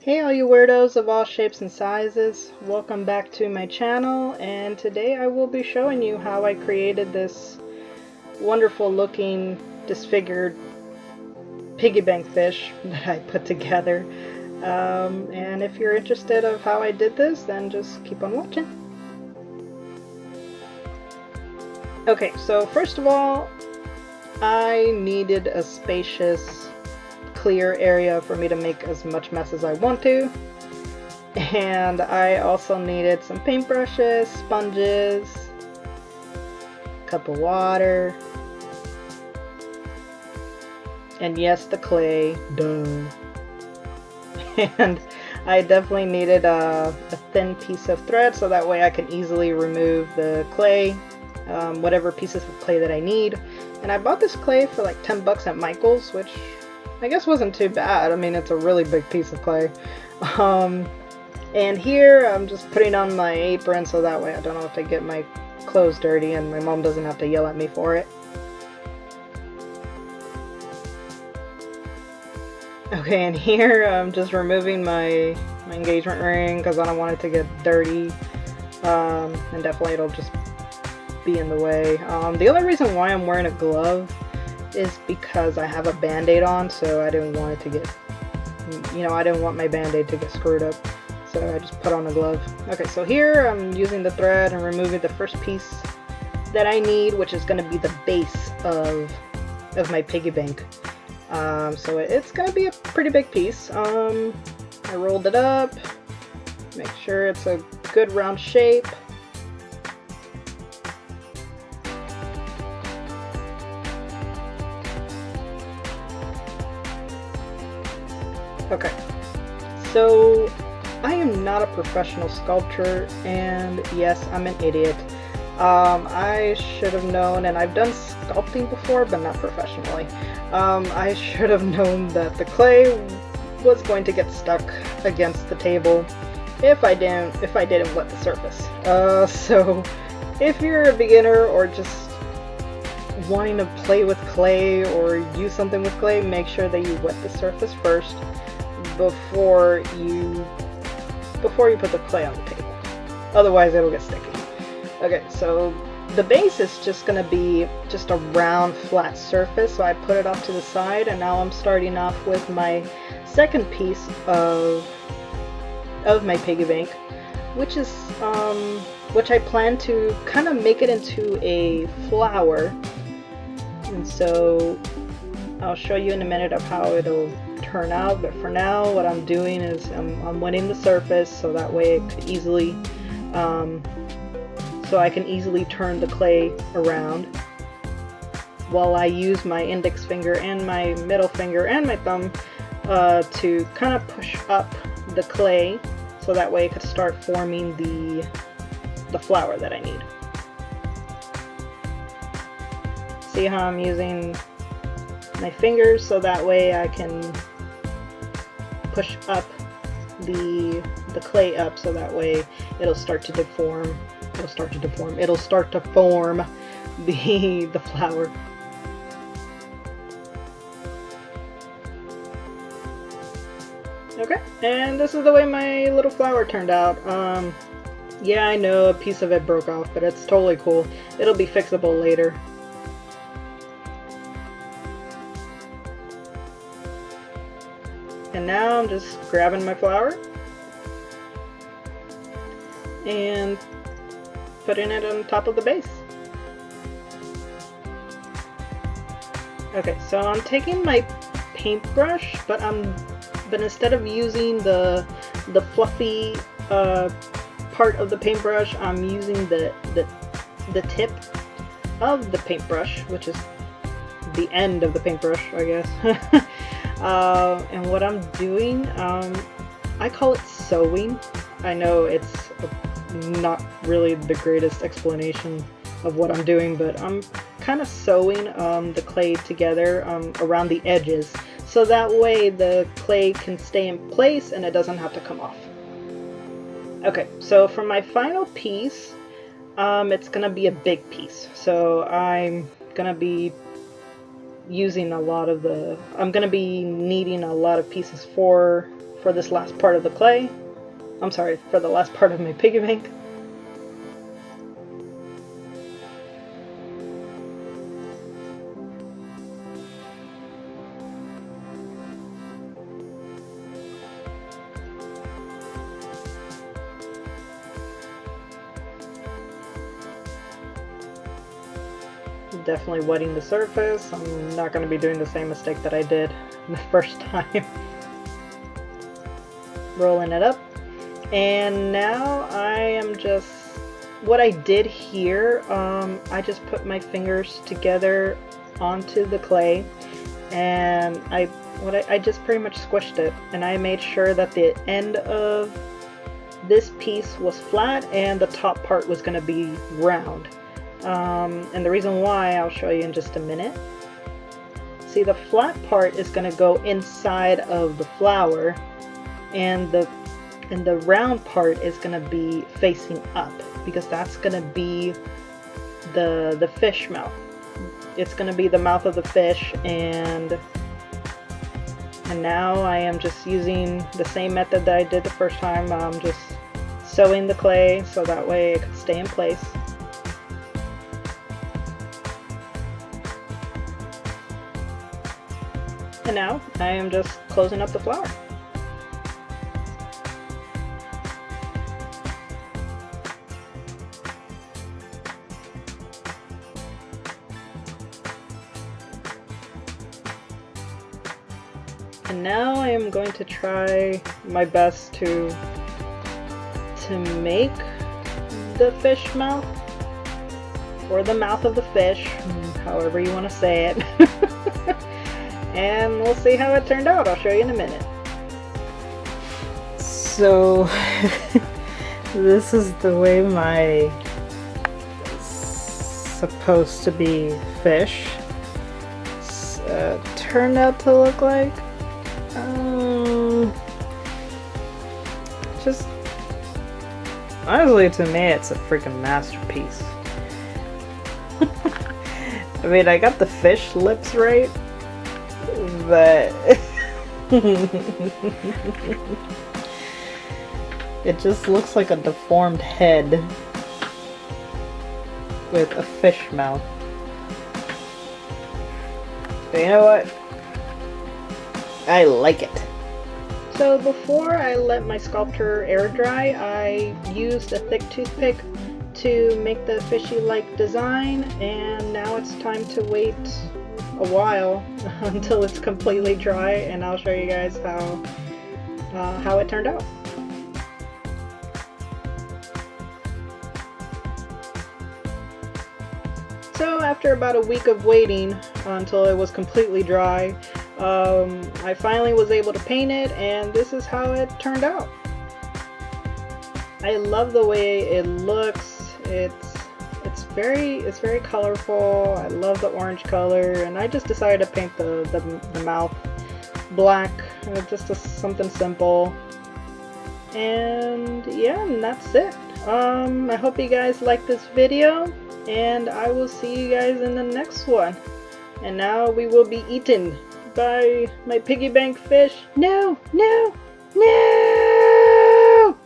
Hey all you weirdos of all shapes and sizes, welcome back to my channel, and today I will be showing you how I created this wonderful looking disfigured piggy bank fish that I put together. And if you're interested of how I did this, then just keep on watching. Okay, so first of all, I needed a spacious clear area for me to make as much mess as I want to, and I also needed some paintbrushes, sponges, a cup of water, and yes, the clay, duh. And I definitely needed a thin piece of thread so that way I can easily remove the clay, whatever pieces of clay that I need. And I bought this clay for like 10 bucks at Michael's, which I guess wasn't too bad. I mean, it's a really big piece of clay. And here I'm just putting on my apron so that way I don't have to get my clothes dirty and my mom doesn't have to yell at me for it. Okay, and here I'm just removing my engagement ring because I don't want it to get dirty. And definitely it'll just be in the way. The only reason why I'm wearing a glove is because I have a band-aid on, so I didn't want it to get, I didn't want my band-aid to get screwed up, so I just put on a glove. Okay, so here I'm using the thread and removing the first piece that I need, which is going to be the base of my piggy bank. So it's going to be a pretty big piece. I rolled it up, make sure it's a good round shape. Okay, so I am not a professional sculptor, and yes, I'm an idiot. I should have known, and I've done sculpting before, but not professionally. I should have known that the clay was going to get stuck against the table if I didn't wet the surface. So if you're a beginner or just wanting to play with clay or use something with clay, make sure that you wet the surface first before you put the clay on the table. Otherwise it'll get sticky. Okay, so the base is just gonna be just a round flat surface, so I put it off to the side, and now I'm starting off with my second piece of my piggy bank, which is which I plan to kind of make it into a flower. And so I'll show you in a minute of how it'll turn out, but for now what I'm doing is I'm wetting the surface so that way it could easily so I can easily turn the clay around while I use my index finger and my middle finger and my thumb to kind of push up the clay so that way it could start forming the flower that I need. See how I'm using my fingers so that way I can push up the clay up so that way it'll start to deform. It'll start to form the flower. Okay, and this is the way my little flower turned out. Yeah, I know a piece of it broke off, but it's totally cool. It'll be fixable later. And now I'm just grabbing my flower and putting it on top of the base. Okay, so I'm taking my paintbrush, but instead of using the fluffy part of the paintbrush, I'm using the tip of the paintbrush, which is the end of the paintbrush, I guess. And what I'm doing, I call it sewing. I know it's not really the greatest explanation of what I'm doing, but I'm kind of sewing the clay together around the edges so that way the clay can stay in place and it doesn't have to come off. Okay, so for my final piece, it's gonna be a big piece, so I'm gonna be using a lot of I'm gonna be needing a lot of pieces for for this last part of the clay. I'm sorry, for the last part of my piggy bank. Definitely wetting the surface. I'm not going to be doing the same mistake that I did the first time. Rolling it up. And now I am just, what I did here, I just put my fingers together onto the clay, and I just pretty much squished it, and I made sure that the end of this piece was flat and the top part was going to be round. And the reason why, I'll show you in just a minute. See, the flat part is going to go inside of the flower, and the round part is going to be facing up, because that's going to be the fish mouth. It's going to be the mouth of the fish, and now I am just using the same method that I did the first time. I'm just sewing the clay so that way it can stay in place. And now I am just closing up the flower. And now I am going to try my best to make the fish mouth, or the mouth of the fish, however you want to say it. And we'll see how it turned out. I'll show you in a minute. So this is the way my supposed to be fish turned out to look like. Just honestly, to me, it's a freaking masterpiece. I mean, I got the fish lips right, but it just looks like a deformed head with a fish mouth. But you know what? I like it. So before I let my sculpture air dry, I used a thick toothpick to make the fishy-like design, and now it's time to wait a while until it's completely dry, and I'll show you guys how it turned out. So after about a week of waiting until it was completely dry, I finally was able to paint it, and this is how it turned out. I love the way it looks. It's very colorful. I love the orange color, and I just decided to paint the mouth black, just something simple. And yeah, and that's it. I hope you guys like this video, and I will see you guys in the next one. And now we will be eaten by my piggy bank fish. No, no, no!